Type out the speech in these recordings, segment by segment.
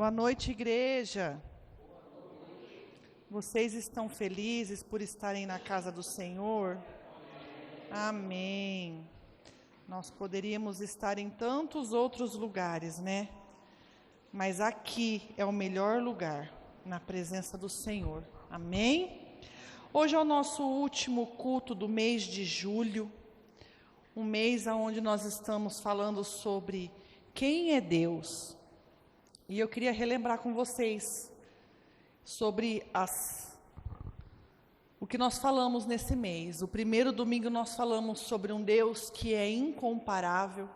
Boa noite, igreja. Vocês estão felizes por estarem na casa do Senhor? Amém. Nós poderíamos estar em tantos outros lugares, né? Mas aqui é o melhor lugar, na presença do Senhor. Amém? Hoje é o nosso último culto do mês de julho, um mês onde nós estamos falando sobre quem é Deus. E eu queria relembrar com vocês sobre o que nós falamos nesse mês. O primeiro domingo nós falamos sobre um Deus que é incomparável.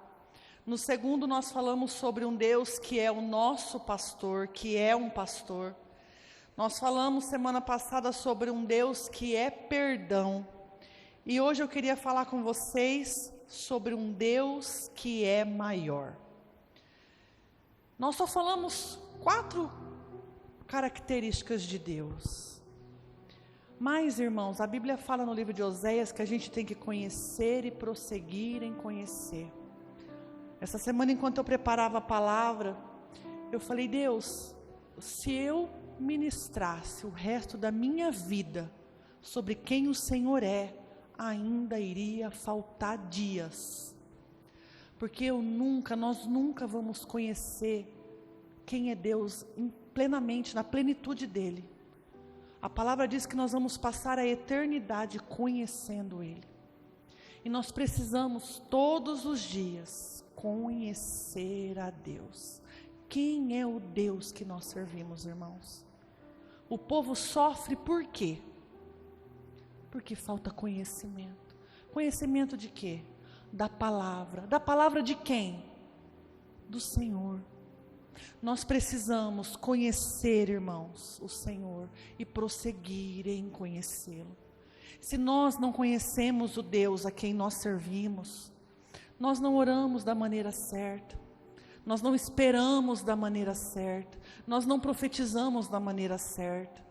No segundo nós falamos sobre um Deus que é o nosso pastor, que é um pastor. Nós falamos semana passada sobre um Deus que é perdão. E hoje eu queria falar com vocês sobre um Deus que é maior. Nós só falamos 4 características de Deus. Mas, irmãos, a Bíblia fala no livro de Oséias que a gente tem que conhecer e prosseguir em conhecer. Essa semana, enquanto eu preparava a palavra, eu falei: Deus, se eu ministrasse o resto da minha vida sobre quem o Senhor é, ainda iria faltar dias. Porque nós nunca vamos conhecer quem é Deus plenamente, na plenitude dEle. A palavra diz que nós vamos passar a eternidade conhecendo Ele. E nós precisamos todos os dias conhecer a Deus. Quem é o Deus que nós servimos, irmãos? O povo sofre por quê? Porque falta conhecimento. Conhecimento de quê? Da palavra. Da palavra de quem? Do Senhor. Nós precisamos conhecer, irmãos, o Senhor e prosseguir em conhecê-lo. Se nós não conhecemos o Deus a quem nós servimos, nós não oramos da maneira certa, nós não esperamos da maneira certa, nós não profetizamos da maneira certa.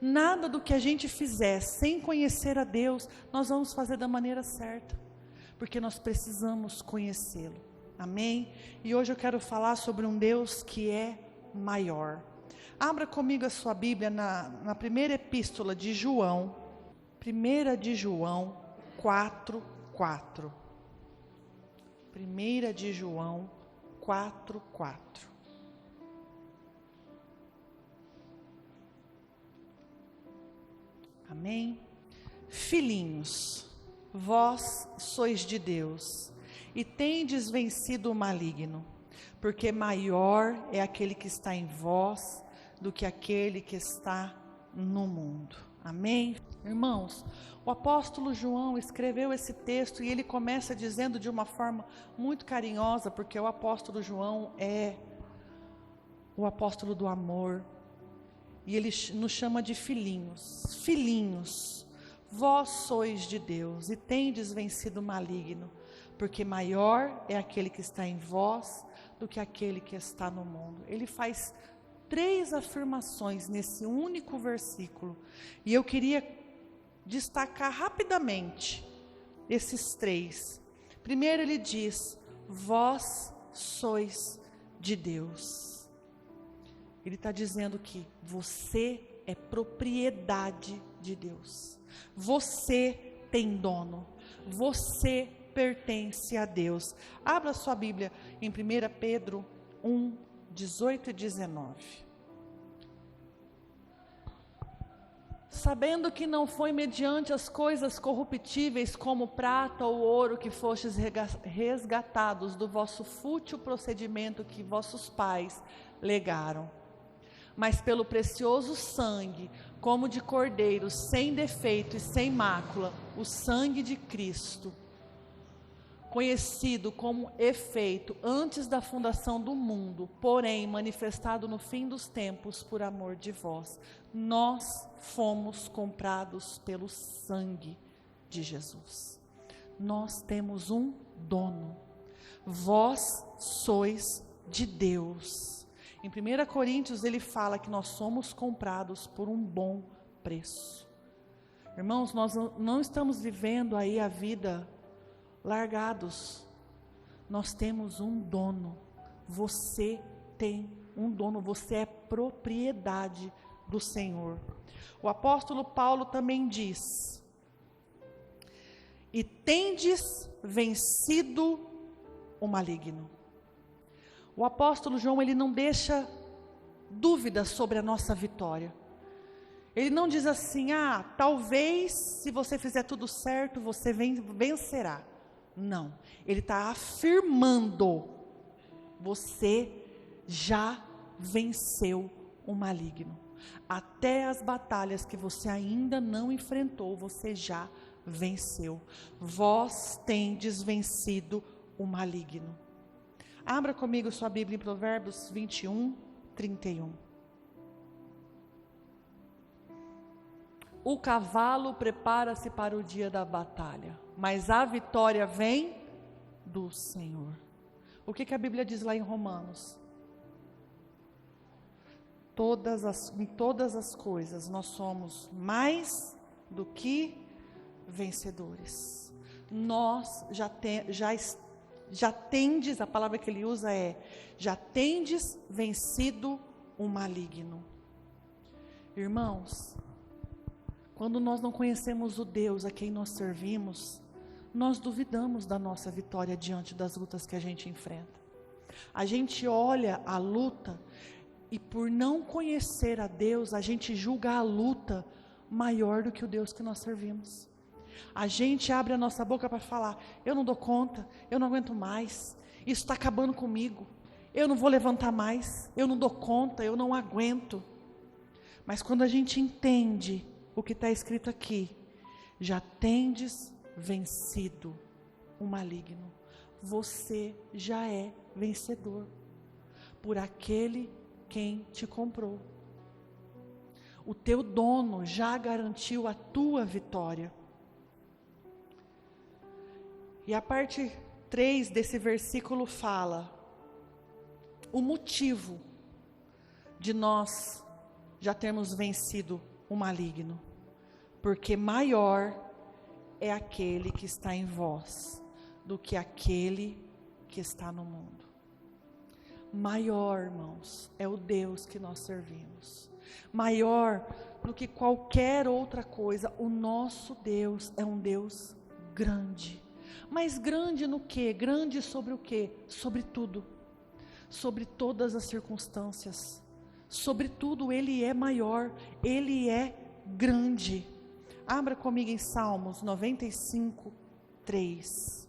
Nada do que a gente fizer sem conhecer a Deus, nós vamos fazer da maneira certa, porque nós precisamos conhecê-lo. Amém? E hoje eu quero falar sobre um Deus que é maior. Abra comigo a sua Bíblia na primeira epístola de João, 1 de João 4:4. 1 de João 4:4. Amém? Filhinhos, vós sois de Deus e tendes vencido o maligno, porque maior é aquele que está em vós do que aquele que está no mundo. Amém? Irmãos, o apóstolo João escreveu esse texto e ele começa dizendo de uma forma muito carinhosa, porque o apóstolo João é o apóstolo do amor, e ele nos chama de filhinhos. Filhinhos, vós sois de Deus e tendes vencido o maligno, porque maior é aquele que está em vós do que aquele que está no mundo. Ele faz 3 afirmações nesse único versículo, e eu queria destacar rapidamente esses 3. Primeiro ele diz: vós sois de Deus. Ele está dizendo que você é propriedade de Deus. Você tem dono. Você pertence a Deus. Abra sua Bíblia em 1 Pedro 1, 18 e 19. Sabendo que não foi mediante as coisas corruptíveis como prata ou ouro que fostes resgatados do vosso fútil procedimento que vossos pais legaram, mas pelo precioso sangue, como de cordeiro, sem defeito e sem mácula, o sangue de Cristo, conhecido como efeito antes da fundação do mundo, porém manifestado no fim dos tempos por amor de vós. Nós fomos comprados pelo sangue de Jesus. Nós temos um dono. Vós sois de Deus. Em 1 Coríntios ele fala que nós somos comprados por um bom preço. Irmãos, nós não estamos vivendo aí a vida largados. Nós temos um dono. Você tem um dono, você é propriedade do Senhor. O apóstolo Paulo também diz: e tendes vencido o maligno. O apóstolo João, ele não deixa dúvidas sobre a nossa vitória. Ele não diz assim: talvez se você fizer tudo certo, você vencerá. Não, ele está afirmando: você já venceu o maligno. Até as batalhas que você ainda não enfrentou, você já venceu. Vós tendes vencido o maligno. Abra comigo sua Bíblia em Provérbios 21, 31. O cavalo prepara-se para o dia da batalha, mas a vitória vem do Senhor. O que a Bíblia diz lá em Romanos? Em todas as coisas nós somos mais do que vencedores. Nós já tendes, a palavra que ele usa é: já tendes vencido o maligno. Irmãos, quando nós não conhecemos o Deus a quem nós servimos, nós duvidamos da nossa vitória diante das lutas que a gente enfrenta. A gente olha a luta e, por não conhecer a Deus, a gente julga a luta maior do que o Deus que nós servimos. A gente abre a nossa boca para falar: eu não dou conta, eu não aguento mais, isso está acabando comigo, eu não vou levantar mais, eu não dou conta, eu não aguento. Mas quando a gente entende o que está escrito aqui: já tendes vencido o maligno, você já é vencedor, por aquele quem te comprou. O teu dono já garantiu a tua vitória. E a parte 3 desse versículo fala o motivo de nós já termos vencido o maligno: porque maior é aquele que está em vós do que aquele que está no mundo. Maior, irmãos, é o Deus que nós servimos. Maior do que qualquer outra coisa. O nosso Deus é um Deus grande. Mas grande no quê? Grande sobre o quê? Sobre tudo. Sobre todas as circunstâncias. Sobre tudo, Ele é maior. Ele é grande. Abra comigo em Salmos 95, 3.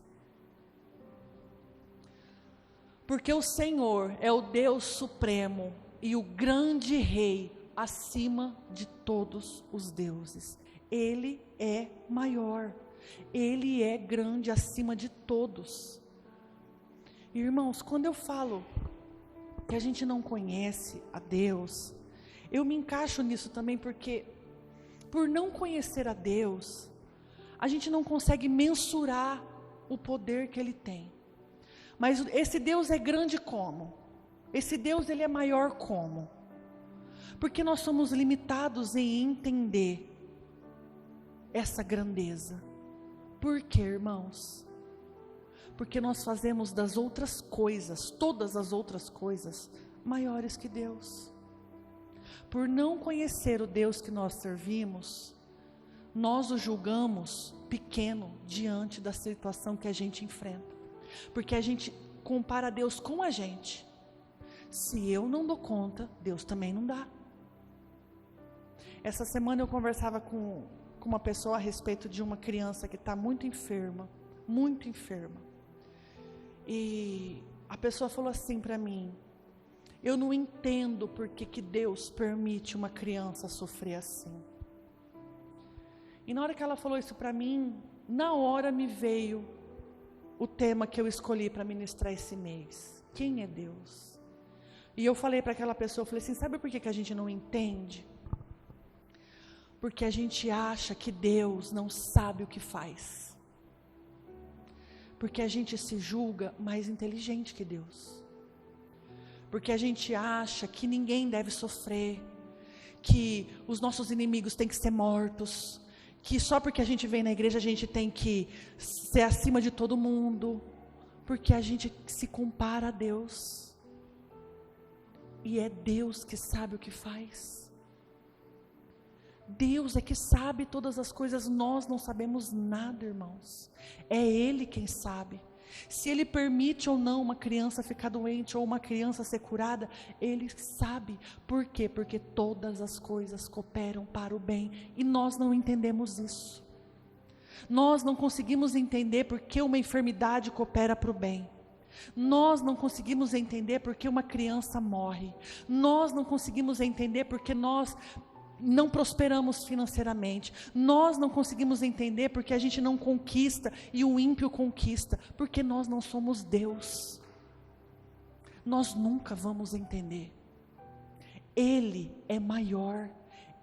Porque o Senhor é o Deus supremo e o grande Rei acima de todos os deuses. Ele é maior, Ele é grande acima de todos. Irmãos, quando eu falo que a gente não conhece a Deus, eu me encaixo nisso também, porque por não conhecer a Deus, a gente não consegue mensurar o poder que Ele tem. Mas esse Deus é grande como? Esse Deus, Ele é maior como? Porque nós somos limitados em entender essa grandeza. Por quê, irmãos? Porque nós fazemos das outras coisas, todas as outras coisas, maiores que Deus. Por não conhecer o Deus que nós servimos, nós o julgamos pequeno diante da situação que a gente enfrenta. Porque a gente compara Deus com a gente. Se eu não dou conta, Deus também não dá. Essa semana eu conversava com uma pessoa a respeito de uma criança que está muito enferma. Muito enferma. E a pessoa falou assim para mim: eu não entendo porque que Deus permite uma criança sofrer assim. E na hora que ela falou isso para mim, na hora me veio o tema que eu escolhi para ministrar esse mês: quem é Deus? E eu falei para aquela pessoa, eu falei assim: sabe por que a gente não entende? Porque a gente acha que Deus não sabe o que faz. Porque a gente se julga mais inteligente que Deus. Porque a gente acha que ninguém deve sofrer, que os nossos inimigos têm que ser mortos, que só porque a gente vem na igreja a gente tem que ser acima de todo mundo, porque a gente se compara a Deus. E é Deus que sabe o que faz. Deus é que sabe todas as coisas, nós não sabemos nada, irmãos. É Ele quem sabe. Se Ele permite ou não uma criança ficar doente ou uma criança ser curada, Ele sabe. Por quê? Porque todas as coisas cooperam para o bem e nós não entendemos isso. Nós não conseguimos entender porque uma enfermidade coopera para o bem. Nós não conseguimos entender porque uma criança morre. Nós não conseguimos entender porque nós não prosperamos financeiramente. Nós não conseguimos entender porque a gente não conquista e o ímpio conquista, porque nós não somos Deus. Nós nunca vamos entender. Ele é maior,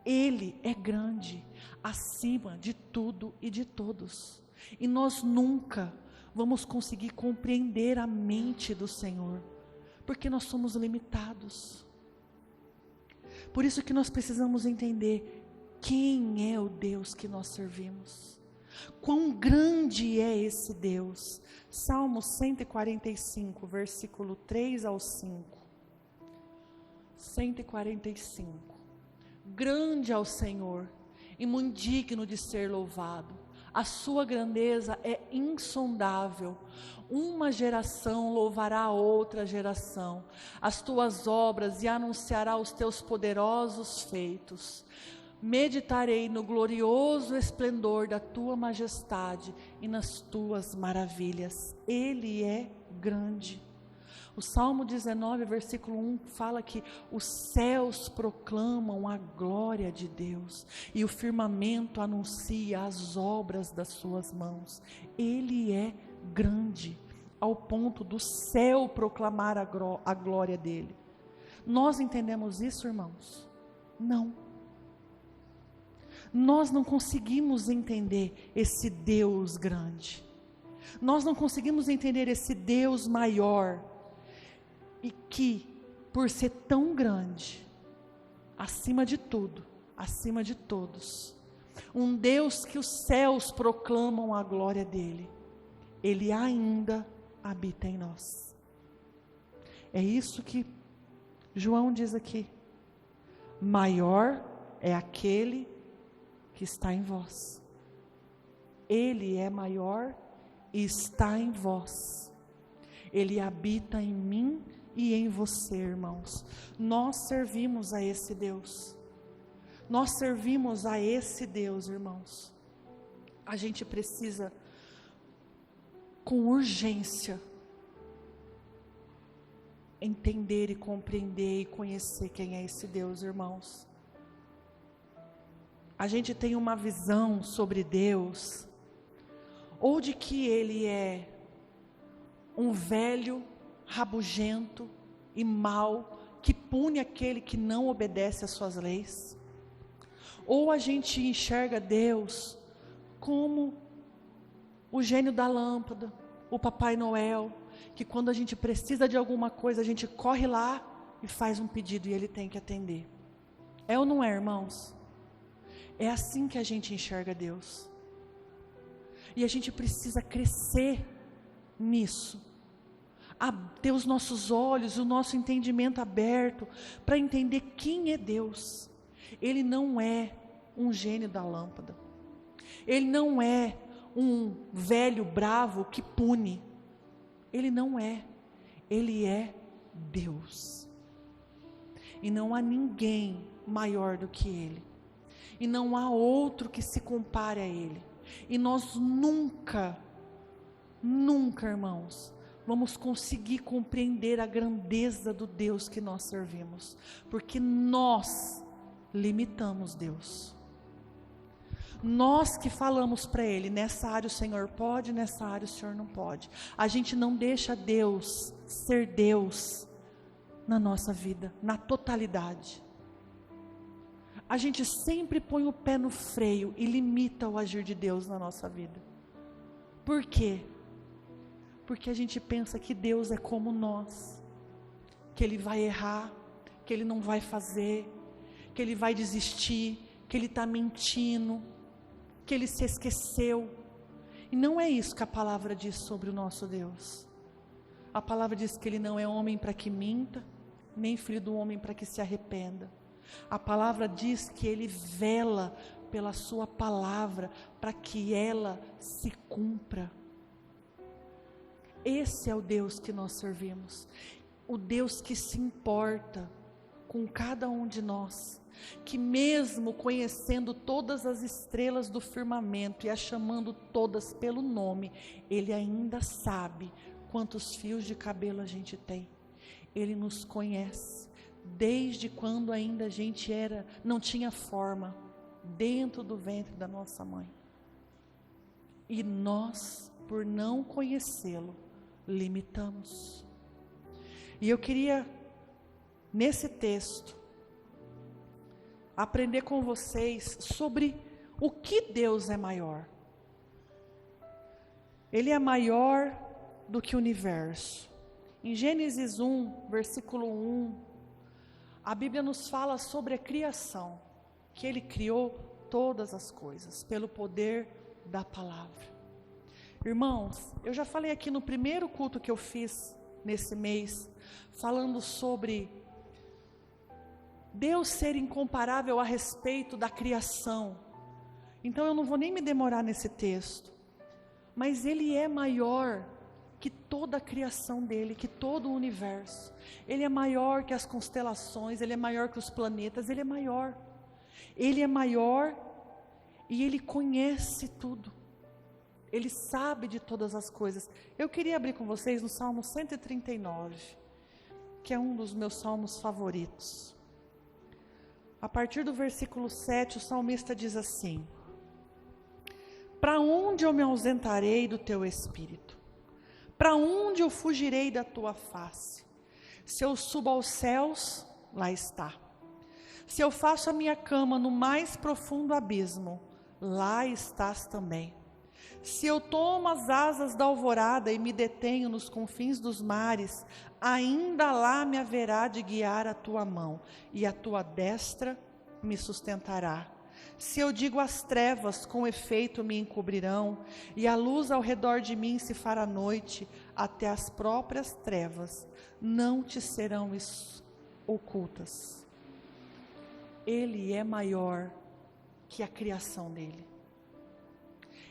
Ele é grande, acima de tudo e de todos. E nós nunca vamos conseguir compreender a mente do Senhor, porque nós somos limitados. Por isso que nós precisamos entender quem é o Deus que nós servimos. Quão grande é esse Deus. Salmo 145, versículo 3 ao 5. 145. Grande é o Senhor e muito digno de ser louvado. A sua grandeza é insondável. Uma geração louvará a outra geração as tuas obras e anunciará os teus poderosos feitos. Meditarei no glorioso esplendor da tua majestade e nas tuas maravilhas. Ele é grande. O Salmo 19, versículo 1 fala que os céus proclamam a glória de Deus e o firmamento anuncia as obras das suas mãos. Ele é grande, ao ponto do céu proclamar a glória dele. Nós entendemos isso, irmãos? Não. Nós não conseguimos entender esse Deus grande. Nós não conseguimos entender esse Deus maior. E que, por ser tão grande, acima de tudo, acima de todos, um Deus que os céus proclamam a glória dele, Ele ainda habita em nós. É isso que João diz aqui. Maior é aquele que está em vós. Ele é maior e está em vós. Ele habita em mim e em você, irmãos. Nós servimos a esse Deus. Nós servimos a esse Deus, irmãos. A gente precisa, com urgência, entender e compreender e conhecer quem é esse Deus, irmãos. A gente tem uma visão sobre Deus, ou de que Ele é um velho, rabugento e mau, que pune aquele que não obedece às suas leis. Ou a gente enxerga Deus como o gênio da lâmpada, o Papai Noel, que quando a gente precisa de alguma coisa, a gente corre lá e faz um pedido e Ele tem que atender. É ou não é, irmãos? É assim que a gente enxerga Deus. E a gente precisa crescer nisso. A ter os nossos olhos, o nosso entendimento aberto, para entender quem é Deus. Ele não é um gênio da lâmpada. Ele não é um velho bravo que pune. Ele não é. Ele é Deus. E não há ninguém maior do que Ele. E não há outro que se compare a Ele. E nós nunca, irmãos, vamos conseguir compreender a grandeza do Deus que nós servimos, porque nós limitamos Deus. Nós que falamos para Ele, nessa área o Senhor pode, nessa área o Senhor não pode. A gente não deixa Deus ser Deus na nossa vida, na totalidade. A gente sempre põe o pé no freio e limita o agir de Deus na nossa vida. Por quê? Porque a gente pensa que Deus é como nós, que Ele vai errar, que Ele não vai fazer, que Ele vai desistir, que Ele está mentindo, que Ele se esqueceu. E não é isso que a palavra diz sobre o nosso Deus. A palavra diz que Ele não é homem para que minta, nem filho do homem para que se arrependa. A palavra diz que Ele vela pela sua palavra para que ela se cumpra. Esse é o Deus que nós servimos, o Deus que se importa com cada um de nós, que mesmo conhecendo todas as estrelas do firmamento e as chamando todas pelo nome, Ele ainda sabe quantos fios de cabelo a gente tem. Ele nos conhece desde quando ainda a gente não tinha forma, dentro do ventre da nossa mãe. E nós, por não conhecê-lo, limitamos. E eu queria, nesse texto, aprender com vocês sobre o que Deus é maior. Ele é maior do que o universo. Em Gênesis 1, versículo 1, a Bíblia nos fala sobre a criação, que Ele criou todas as coisas, pelo poder da palavra. Irmãos, eu já falei aqui no primeiro culto que eu fiz nesse mês, falando sobre Deus ser incomparável a respeito da criação. Então eu não vou nem me demorar nesse texto, mas Ele é maior que toda a criação dele, que todo o universo. Ele é maior que as constelações, Ele é maior que os planetas, Ele é maior. Ele é maior e Ele conhece tudo. Ele sabe de todas as coisas. Eu queria abrir com vocês no Salmo 139, que é um dos meus salmos favoritos. A partir do versículo 7, o salmista diz assim: para onde eu me ausentarei do teu espírito? Para onde eu fugirei da tua face? Se eu subo aos céus, lá está. Se eu faço a minha cama no mais profundo abismo, lá estás também. Se eu tomo as asas da alvorada e me detenho nos confins dos mares, ainda lá me haverá de guiar a tua mão, e a tua destra me sustentará. Se eu digo às trevas, com efeito me encobrirão, e a luz ao redor de mim se fará noite, até as próprias trevas não te serão ocultas. Ele é maior que a criação dele.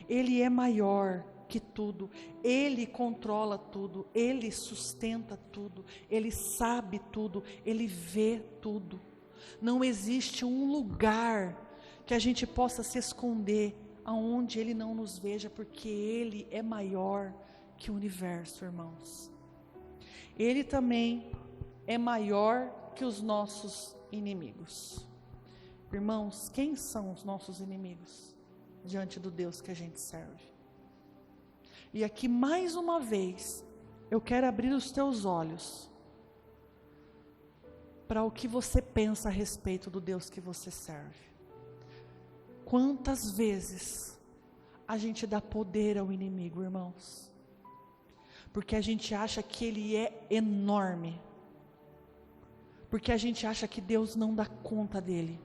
Ele é maior que tudo. Ele controla tudo. Ele sustenta tudo. Ele sabe tudo. Ele vê tudo. Não existe um lugar que a gente possa se esconder aonde Ele não nos veja, porque Ele é maior que o universo, irmãos. Ele também é maior que os nossos inimigos. Irmãos, quem são os nossos inimigos diante do Deus que a gente serve? E aqui mais uma vez, eu quero abrir os teus olhos para o que você pensa a respeito do Deus que você serve. Quantas vezes a gente dá poder ao inimigo, irmãos? Porque a gente acha que ele é enorme. Porque a gente acha que Deus não dá conta dele.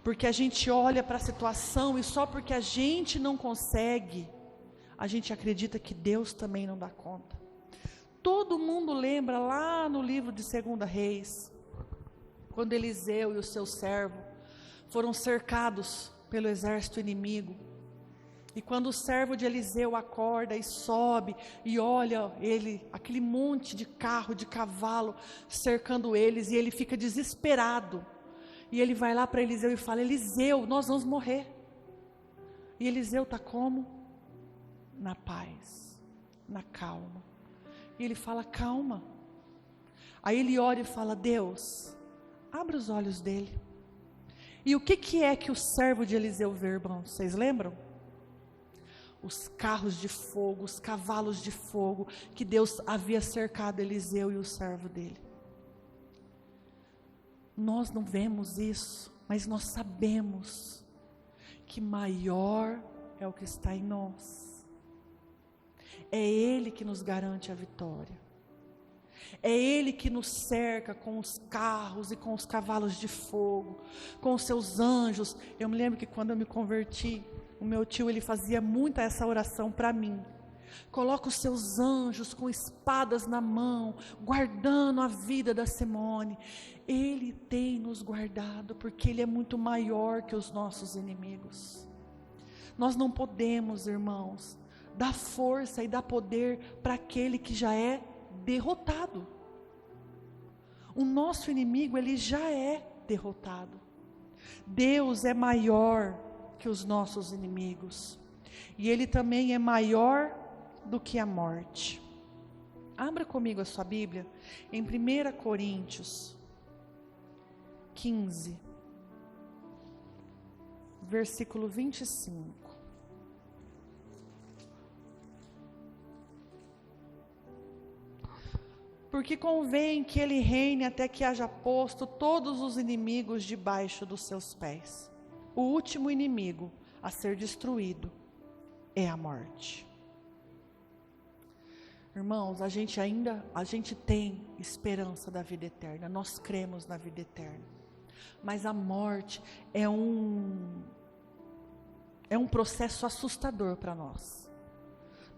Porque a gente olha para a situação e só porque a gente não consegue, a gente acredita que Deus também não dá conta. Todo mundo lembra lá no livro de 2 Reis, quando Eliseu e o seu servo foram cercados pelo exército inimigo. E quando o servo de Eliseu acorda e sobe e olha aquele monte de carro, de cavalo cercando eles, e ele fica desesperado. E ele vai lá para Eliseu e fala: Eliseu, nós vamos morrer. E Eliseu está como? Na paz, na calma. E ele fala: calma. Aí ele ora e fala: Deus, abre os olhos dele. E o que é que o servo de Eliseu vê, irmãos? Vocês lembram? Os carros de fogo, os cavalos de fogo, que Deus havia cercado Eliseu e o servo dele. Nós não vemos isso, mas nós sabemos que maior é o que está em nós. É Ele que nos garante a vitória. É Ele que nos cerca com os carros e com os cavalos de fogo, com os seus anjos. Eu me lembro que quando eu me converti, o meu tio, ele fazia muito essa oração para mim. Coloca os seus anjos com espadas na mão, guardando a vida da Simone. Ele tem nos guardado, porque Ele é muito maior que os nossos inimigos. Nós não podemos, irmãos, dar força e dar poder para aquele que já é derrotado. O nosso inimigo, ele já é derrotado. Deus é maior que os nossos inimigos. E Ele também é maior do que a morte. Abra comigo a sua Bíblia em 1 Coríntios 15, versículo 25. Porque convém que Ele reine até que haja posto todos os inimigos debaixo dos seus pés. O último inimigo a ser destruído é a morte. Irmãos, a gente tem esperança da vida eterna, nós cremos na vida eterna. Mas a morte é um processo assustador para nós.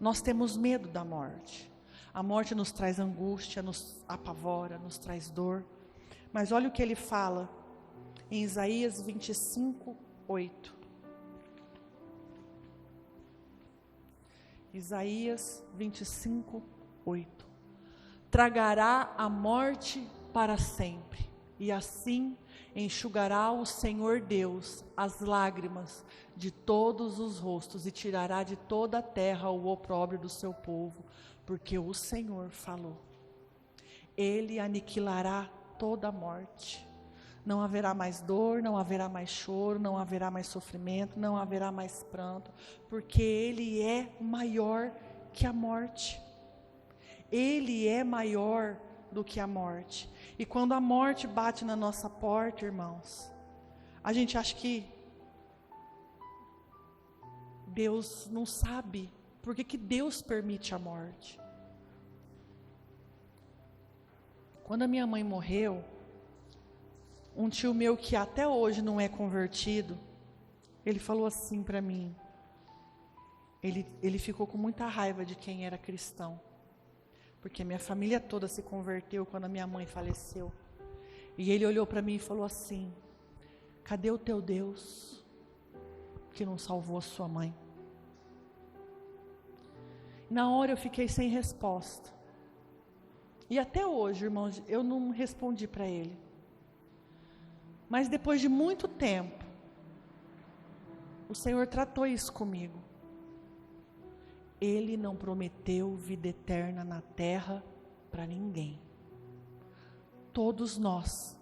Nós temos medo da morte. A morte nos traz angústia, nos apavora, nos traz dor. Mas olha o que ele fala em Isaías 25, 8. Isaías 25, 8. Tragará a morte para sempre, e assim enxugará o Senhor Deus as lágrimas de todos os rostos, e tirará de toda a terra o opróbrio do seu povo, porque o Senhor falou. Ele aniquilará toda a morte. Não haverá mais dor, não haverá mais choro, não haverá mais sofrimento, não haverá mais pranto, porque Ele é maior que a morte. Ele é maior do que a morte. E quando a morte bate na nossa porta, irmãos, a gente acha que Deus não sabe. Por que Deus permite a morte? Quando a minha mãe morreu, um tio meu que até hoje não é convertido, ele falou assim para mim, ele ficou com muita raiva de quem era cristão, porque minha família toda se converteu quando a minha mãe faleceu, e ele olhou para mim e falou assim: cadê o teu Deus que não salvou a sua mãe? Na hora eu fiquei sem resposta, e até hoje, irmãos, eu não respondi para ele. Mas depois de muito tempo, o Senhor tratou isso comigo. Ele não prometeu vida eterna na terra para ninguém. Todos nós,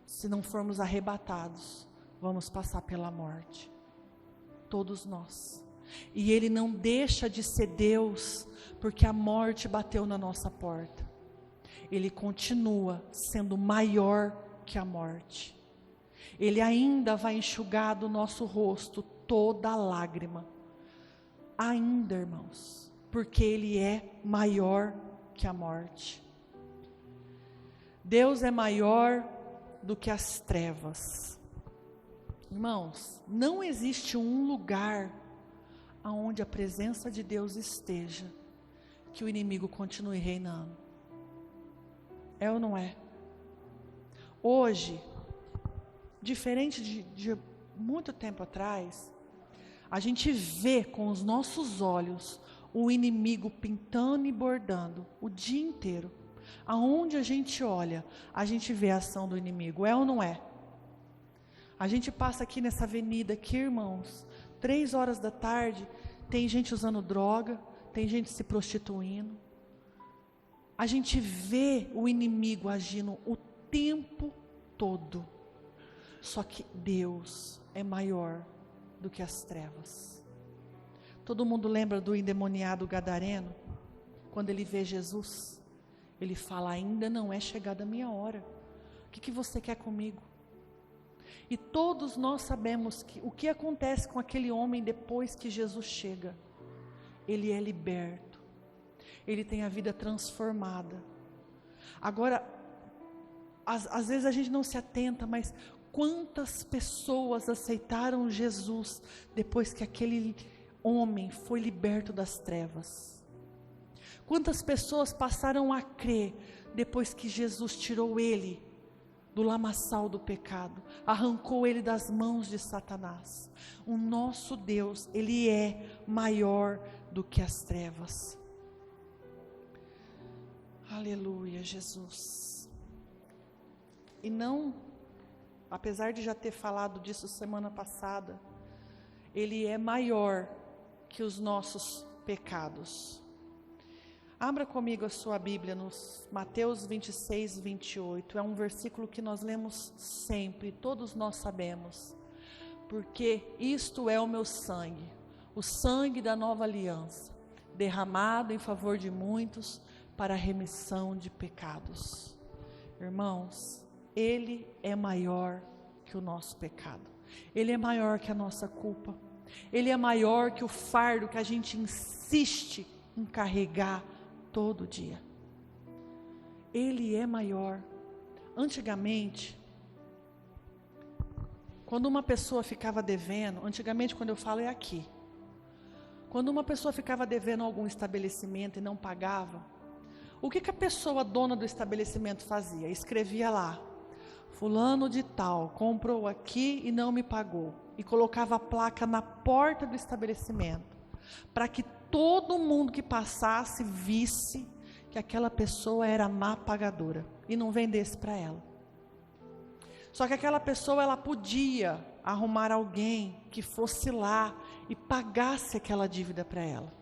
se não formos arrebatados, vamos passar pela morte. Todos nós. E Ele não deixa de ser Deus, porque a morte bateu na nossa porta. Ele continua sendo maior que a morte. Ele ainda vai enxugar do nosso rosto toda a lágrima. Ainda, irmãos, porque Ele é maior que a morte. Deus é maior do que as trevas. Irmãos, não existe um lugar onde a presença de Deus esteja que o inimigo continue reinando. É ou não é? Hoje, diferente de muito tempo atrás, a gente vê com os nossos olhos o inimigo pintando e bordando o dia inteiro. Aonde a gente olha, a gente vê a ação do inimigo, é ou não é? A gente passa aqui nessa avenida aqui, irmãos, 3 horas da tarde, tem gente usando droga, tem gente se prostituindo. A gente vê o inimigo agindo o tempo todo. Só que Deus é maior do que as trevas. Todo mundo lembra do endemoniado gadareno? Quando ele vê Jesus, ele fala: ainda não é chegada a minha hora. O que você quer comigo? E todos nós sabemos que o que acontece com aquele homem depois que Jesus chega. Ele é liberto. Ele tem a vida transformada. Agora, às vezes a gente não se atenta, mas quantas pessoas aceitaram Jesus depois que aquele homem foi liberto das trevas. Quantas pessoas passaram a crer depois que Jesus tirou ele do lamaçal do pecado, arrancou ele das mãos de Satanás. O nosso Deus, ele é maior do que as trevas. Aleluia, Jesus. E não, apesar de já ter falado disso semana passada, ele é maior que os nossos pecados. Abra comigo a sua Bíblia nos Mateus 26, 28. É um versículo que nós lemos sempre, todos nós sabemos. Porque isto é o meu sangue, o sangue da nova aliança, derramado em favor de muitos para a remissão de pecados. Irmãos, ele é maior que o nosso pecado. Ele é maior que a nossa culpa. Ele é maior que o fardo que a gente insiste em carregar todo dia. Ele é maior. Antigamente, quando uma pessoa ficava devendo, antigamente quando eu falo é aqui, quando uma pessoa ficava devendo a algum estabelecimento e não pagava, o que a pessoa dona do estabelecimento fazia? Escrevia lá, fulano de tal, comprou aqui e não me pagou, e colocava a placa na porta do estabelecimento, para que todo mundo que passasse visse que aquela pessoa era má pagadora e não vendesse para ela. Só que aquela pessoa, ela podia arrumar alguém que fosse lá e pagasse aquela dívida para ela.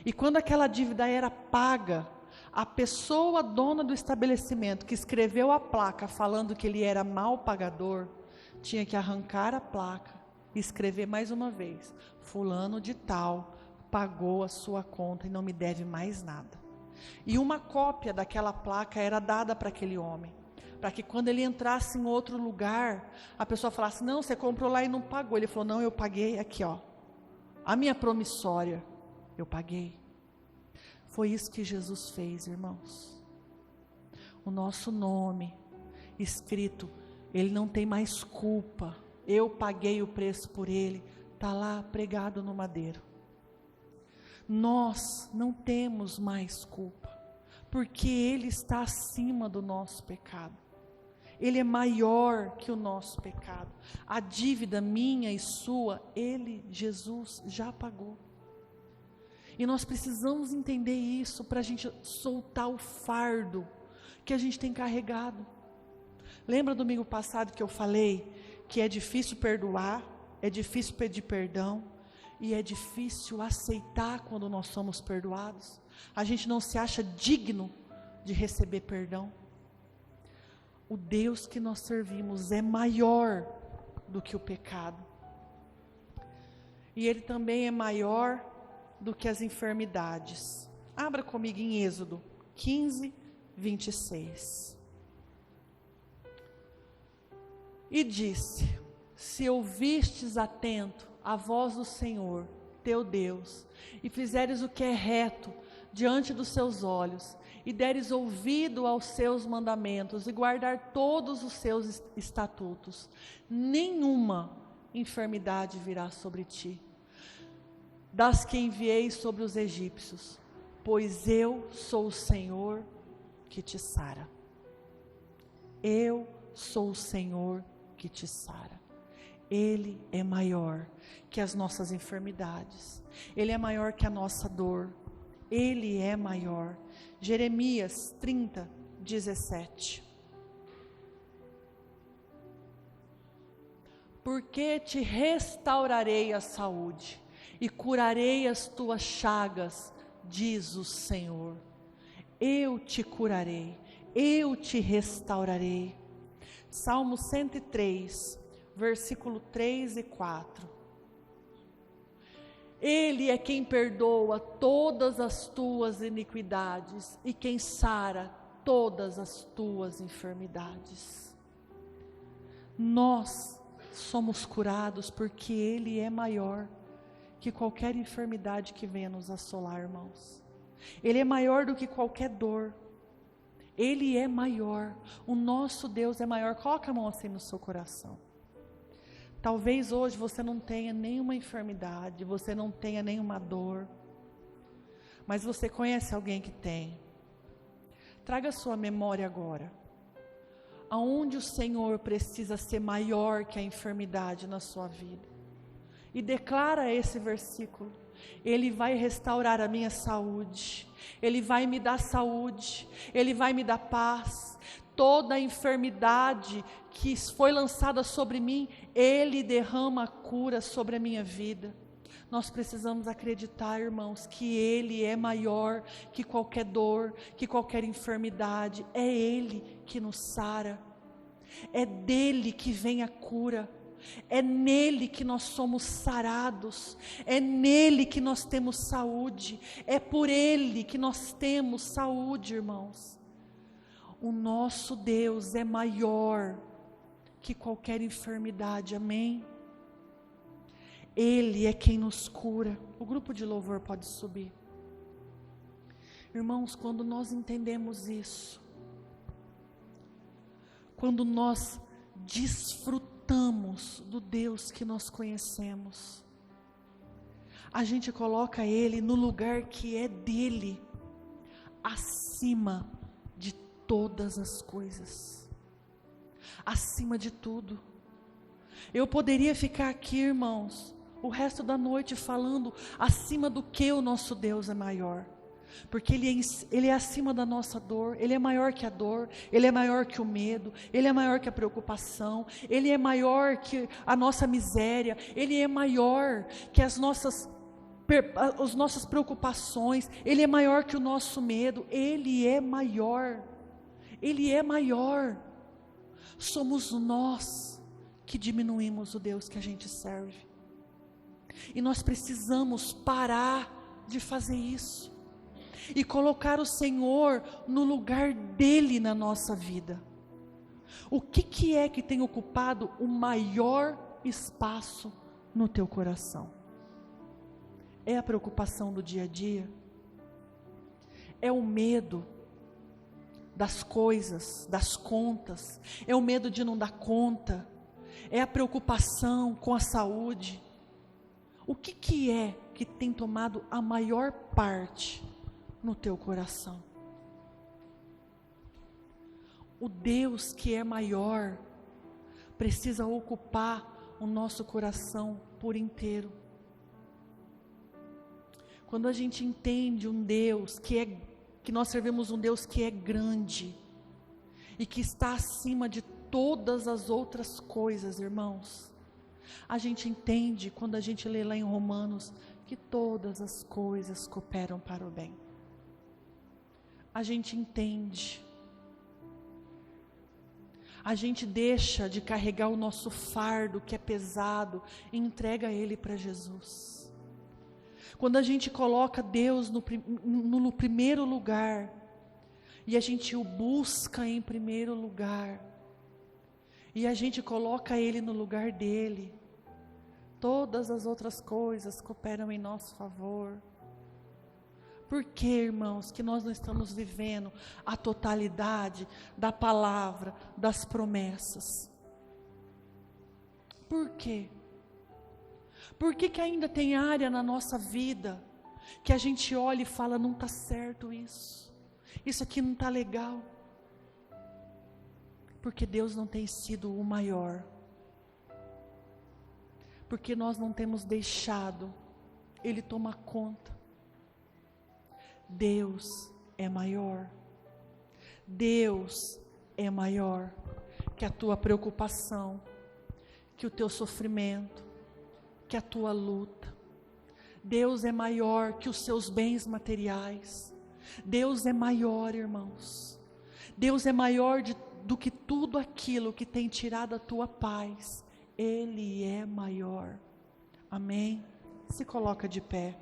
E quando aquela dívida era paga, a pessoa dona do estabelecimento que escreveu a placa falando que ele era mal pagador, tinha que arrancar a placa e escrever mais uma vez, fulano de tal pagou a sua conta e não me deve mais nada. E uma cópia daquela placa era dada para aquele homem, para que quando ele entrasse em outro lugar, a pessoa falasse, não, você comprou lá e não pagou. Ele falou, não, eu paguei aqui, ó, a minha promissória, eu paguei. Foi isso que Jesus fez, irmãos. O nosso nome escrito, ele não tem mais culpa. Eu paguei o preço por ele, está lá pregado no madeiro. Nós não temos mais culpa, porque ele está acima do nosso pecado. Ele é maior que o nosso pecado. A dívida minha e sua, ele, Jesus, já pagou. E nós precisamos entender isso para a gente soltar o fardo que a gente tem carregado. Lembra domingo passado que eu falei que é difícil perdoar, é difícil pedir perdão e é difícil aceitar quando nós somos perdoados? A gente não se acha digno de receber perdão. O Deus que nós servimos é maior do que o pecado. E ele também é maior do que as enfermidades. Abra comigo em Êxodo 15, 26. E disse, se ouvistes atento a voz do Senhor, teu Deus, e fizeres o que é reto diante dos seus olhos, e deres ouvido aos seus mandamentos, e guardar todos os seus estatutos, nenhuma enfermidade virá sobre ti, das que enviei sobre os egípcios, pois eu sou o Senhor que te sara. Eu sou o Senhor que te sara. Ele é maior que as nossas enfermidades. Ele é maior que a nossa dor. Ele é maior. Jeremias 30, 17. Porque te restaurarei a saúde e curarei as tuas chagas, diz o Senhor. Eu te curarei, eu te restaurarei. Salmo 103, versículo 3 e 4. Ele é quem perdoa todas as tuas iniquidades e quem sara todas as tuas enfermidades. Nós somos curados porque Ele é maior que qualquer enfermidade que venha nos assolar, irmãos. Ele é maior do que qualquer dor. Ele é maior. O nosso Deus é maior. Coloca a mão assim no seu coração. Talvez hoje você não tenha nenhuma enfermidade, você não tenha nenhuma dor, mas você conhece alguém que tem. Traga a sua memória agora. Aonde o Senhor precisa ser maior que a enfermidade na sua vida. E declara esse versículo. Ele vai restaurar a minha saúde. Ele vai me dar saúde. Ele vai me dar paz. Toda a enfermidade que foi lançada sobre mim, Ele derrama a cura sobre a minha vida. Nós precisamos acreditar, irmãos, que Ele é maior que qualquer dor, que qualquer enfermidade. É Ele que nos sara. É dele que vem a cura. É nele que nós somos sarados. É nele que nós temos saúde. É por Ele que nós temos saúde, irmãos. O nosso Deus é maior que qualquer enfermidade, amém? Ele é quem nos cura. O grupo de louvor pode subir. Irmãos, quando nós entendemos isso, quando nós desfrutamos do Deus que nós conhecemos, a gente coloca Ele no lugar que é dele, acima de todas as coisas, acima de tudo. Eu poderia ficar aqui, irmãos, o resto da noite falando acima do que o nosso Deus é maior, porque Ele é acima da nossa dor, Ele é maior que a dor, Ele é maior que o medo, Ele é maior que a preocupação, Ele é maior que a nossa miséria, Ele é maior que as nossas preocupações, Ele é maior que o nosso medo, Ele é maior, Ele é maior. Somos nós que diminuímos o Deus que a gente serve, e nós precisamos parar de fazer isso, e colocar o Senhor no lugar dele na nossa vida. O que é que tem ocupado o maior espaço no teu coração? É a preocupação do dia a dia? É o medo das coisas, das contas? É o medo de não dar conta? É a preocupação com a saúde? O que é que tem tomado a maior parte no teu coração? O Deus que é maior precisa ocupar o nosso coração por inteiro. Quando a gente entende um Deus que nós servimos um Deus que é grande e que está acima de todas as outras coisas, irmãos, a gente entende, quando a gente lê lá em Romanos, que todas as coisas cooperam para o bem. A gente entende. A gente deixa de carregar o nosso fardo que é pesado e entrega ele para Jesus. Quando a gente coloca Deus no primeiro lugar, e a gente o busca em primeiro lugar, e a gente coloca Ele no lugar dele, todas as outras coisas cooperam em nosso favor. Por que, irmãos, que nós não estamos vivendo a totalidade da palavra, das promessas? Por quê? Por que ainda tem área na nossa vida que a gente olha e fala, não está certo isso aqui não está legal? Porque Deus não tem sido o maior. Porque nós não temos deixado Ele tomar conta. Deus é maior. Deus é maior que a tua preocupação, que o teu sofrimento, que a tua luta. Deus é maior que os seus bens materiais. Deus é maior, irmãos. Deus é maior do que tudo aquilo que tem tirado a tua paz. Ele é maior. Amém? Se coloca de pé.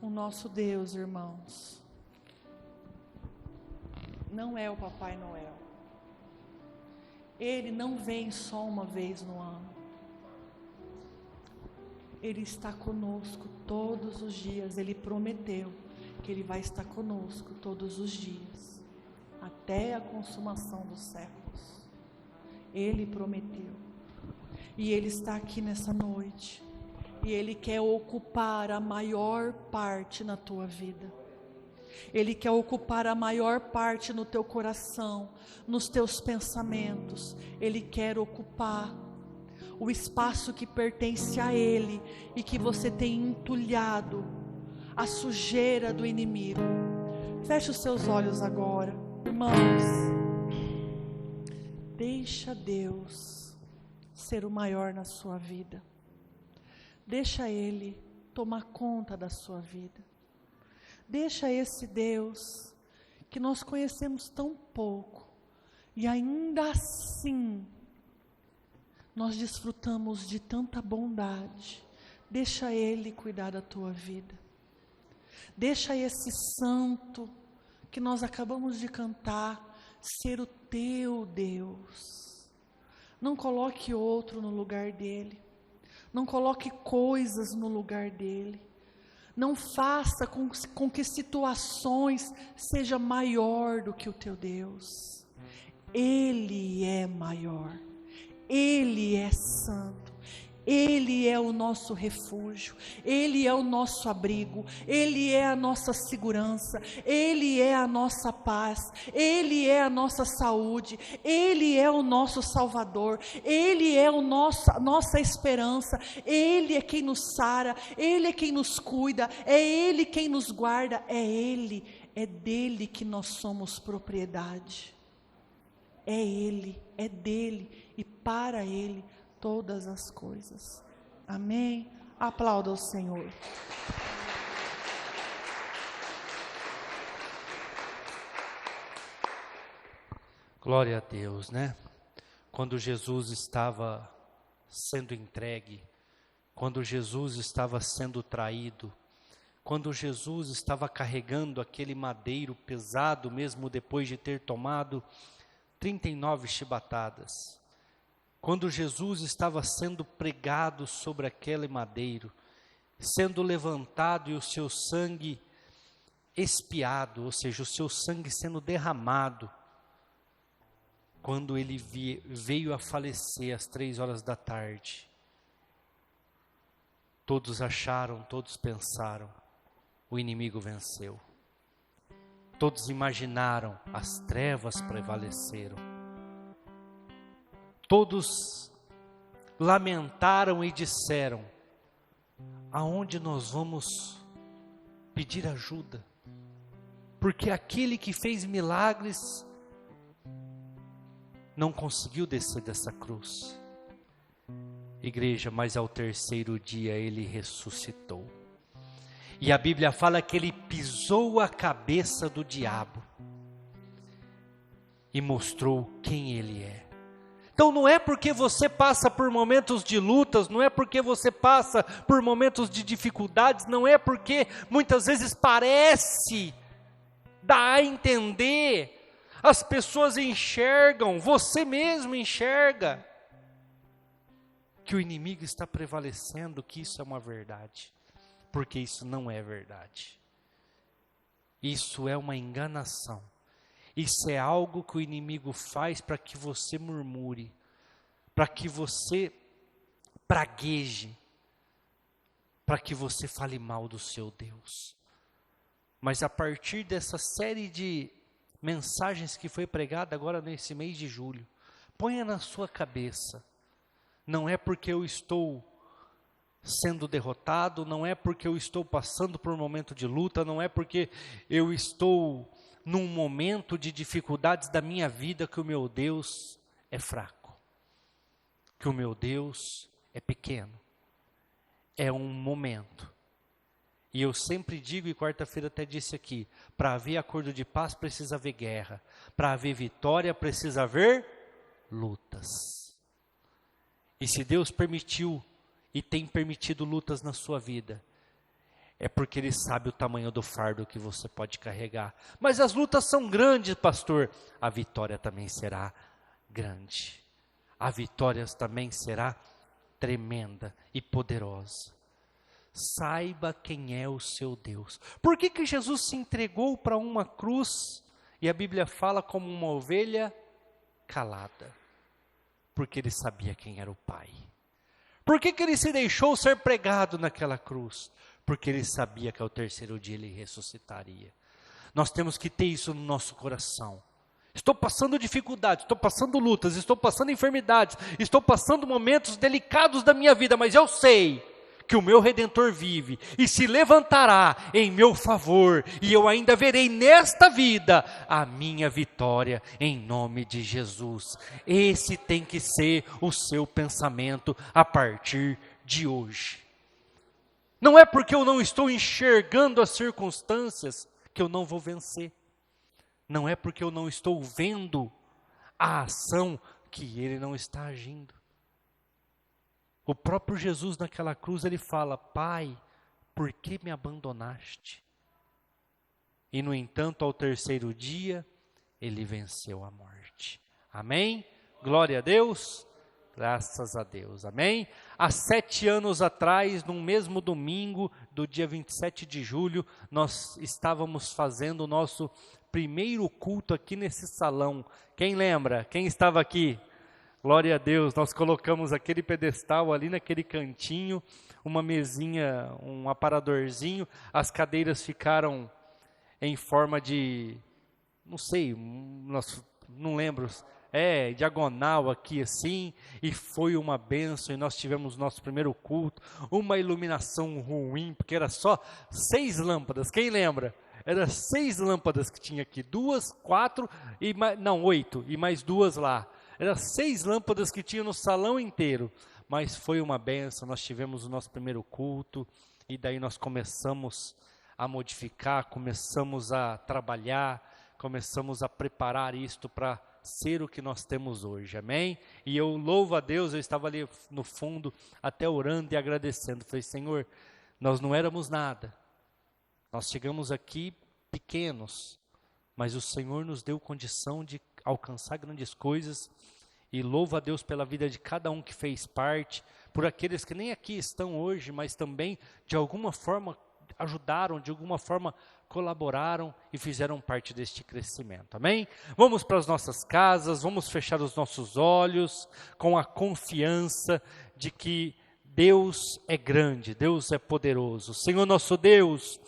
O nosso Deus, irmãos, não é o Papai Noel. Ele não vem só uma vez no ano. Ele está conosco todos os dias. Ele prometeu que Ele vai estar conosco todos os dias, até a consumação dos séculos. Ele prometeu. E Ele está aqui nessa noite. E Ele quer ocupar a maior parte na tua vida. Ele quer ocupar a maior parte no teu coração, nos teus pensamentos. Ele quer ocupar o espaço que pertence a Ele e que você tem entulhado a sujeira do inimigo. Feche os seus olhos agora, irmãos. Deixa Deus ser o maior na sua vida. Deixa Ele tomar conta da sua vida. Deixa esse Deus que nós conhecemos tão pouco e ainda assim nós desfrutamos de tanta bondade. Deixa Ele cuidar da tua vida. Deixa esse santo que nós acabamos de cantar ser o teu Deus. Não coloque outro no lugar dele. Não coloque coisas no lugar dele. Não faça com que situações seja maior do que o teu Deus. Ele é maior. Ele é santo. Ele é o nosso refúgio, Ele é o nosso abrigo, Ele é a nossa segurança, Ele é a nossa paz, Ele é a nossa saúde, Ele é o nosso Salvador, Ele é a nossa esperança, Ele é quem nos sara, Ele é quem nos cuida, é Ele quem nos guarda, é dele que nós somos propriedade, é Ele, é dele e para Ele todas as coisas. Amém? Aplauda o Senhor. Glória a Deus, né? Quando Jesus estava sendo entregue, quando Jesus estava sendo traído, quando Jesus estava carregando aquele madeiro pesado, mesmo depois de ter tomado 39 chibatadas, quando Jesus estava sendo pregado sobre aquele madeiro, sendo levantado e o seu sangue expiado, ou seja, o seu sangue sendo derramado, quando ele veio a falecer às 3 horas da tarde, todos acharam, todos pensaram, o inimigo venceu. Todos imaginaram, as trevas prevaleceram. Todos lamentaram e disseram, aonde nós vamos pedir ajuda? Porque aquele que fez milagres não conseguiu descer dessa cruz. Igreja, mas ao terceiro dia ele ressuscitou. E a Bíblia fala que ele pisou a cabeça do diabo e mostrou quem ele é. Então não é porque você passa por momentos de lutas, não é porque você passa por momentos de dificuldades, não é porque muitas vezes parece dar a entender, as pessoas enxergam, você mesmo enxerga, que o inimigo está prevalecendo, que isso é uma verdade, porque isso não é verdade. Isso é uma enganação. Isso é algo que o inimigo faz para que você murmure, para que você pragueje, para que você fale mal do seu Deus. Mas a partir dessa série de mensagens que foi pregada agora nesse mês de julho, ponha na sua cabeça, não é porque eu estou sendo derrotado, não é porque eu estou passando por um momento de luta, não é porque eu estou num momento de dificuldades da minha vida que o meu Deus é fraco, que o meu Deus é pequeno. É um momento. E eu sempre digo, e quarta-feira até disse aqui, para haver acordo de paz precisa haver guerra, para haver vitória precisa haver lutas. E se Deus permitiu e tem permitido lutas na sua vida, é porque Ele sabe o tamanho do fardo que você pode carregar. Mas as lutas são grandes, pastor. A vitória também será grande. A vitória também será tremenda e poderosa. Saiba quem é o seu Deus. Por que que Jesus se entregou para uma cruz? E a Bíblia fala como uma ovelha calada. Porque ele sabia quem era o Pai. Por que que ele se deixou ser pregado naquela cruz? Porque ele sabia que ao terceiro dia ele ressuscitaria. Nós temos que ter isso no nosso coração. Estou passando dificuldades, estou passando lutas, estou passando enfermidades, estou passando momentos delicados da minha vida, mas eu sei que o meu Redentor vive e se levantará em meu favor, e eu ainda verei nesta vida a minha vitória em nome de Jesus. Esse tem que ser o seu pensamento a partir de hoje. Não é porque eu não estou enxergando as circunstâncias que eu não vou vencer. Não é porque eu não estou vendo a ação que ele não está agindo. O próprio Jesus naquela cruz, ele fala: Pai, por que me abandonaste? E no entanto, ao terceiro dia, ele venceu a morte. Amém? Glória a Deus. Graças a Deus, amém? Há 7 anos atrás, num mesmo domingo, do dia 27 de julho, nós estávamos fazendo o nosso primeiro culto aqui nesse salão. Quem lembra? Quem estava aqui? Glória a Deus, nós colocamos aquele pedestal ali naquele cantinho, uma mesinha, um aparadorzinho, as cadeiras ficaram em forma de, não sei, não lembro, diagonal aqui assim, e foi uma bênção, e nós tivemos nosso primeiro culto, uma iluminação ruim, porque era só 6 lâmpadas, quem lembra? Era 6 lâmpadas que tinha aqui, 2, 4, 8, e mais 2 lá. Eram 6 lâmpadas que tinha no salão inteiro, mas foi uma bênção. Nós tivemos o nosso primeiro culto, e daí nós começamos a modificar, começamos a trabalhar, começamos a preparar isto para ser o que nós temos hoje, amém? E eu louvo a Deus, eu estava ali no fundo, até orando e agradecendo, falei: Senhor, nós não éramos nada, nós chegamos aqui pequenos, mas o Senhor nos deu condição de alcançar grandes coisas, e louvo a Deus pela vida de cada um que fez parte, por aqueles que nem aqui estão hoje, mas também de alguma forma ajudaram, de alguma forma colaboraram e fizeram parte deste crescimento, amém? Vamos para as nossas casas, vamos fechar os nossos olhos com a confiança de que Deus é grande, Deus é poderoso. Senhor nosso Deus,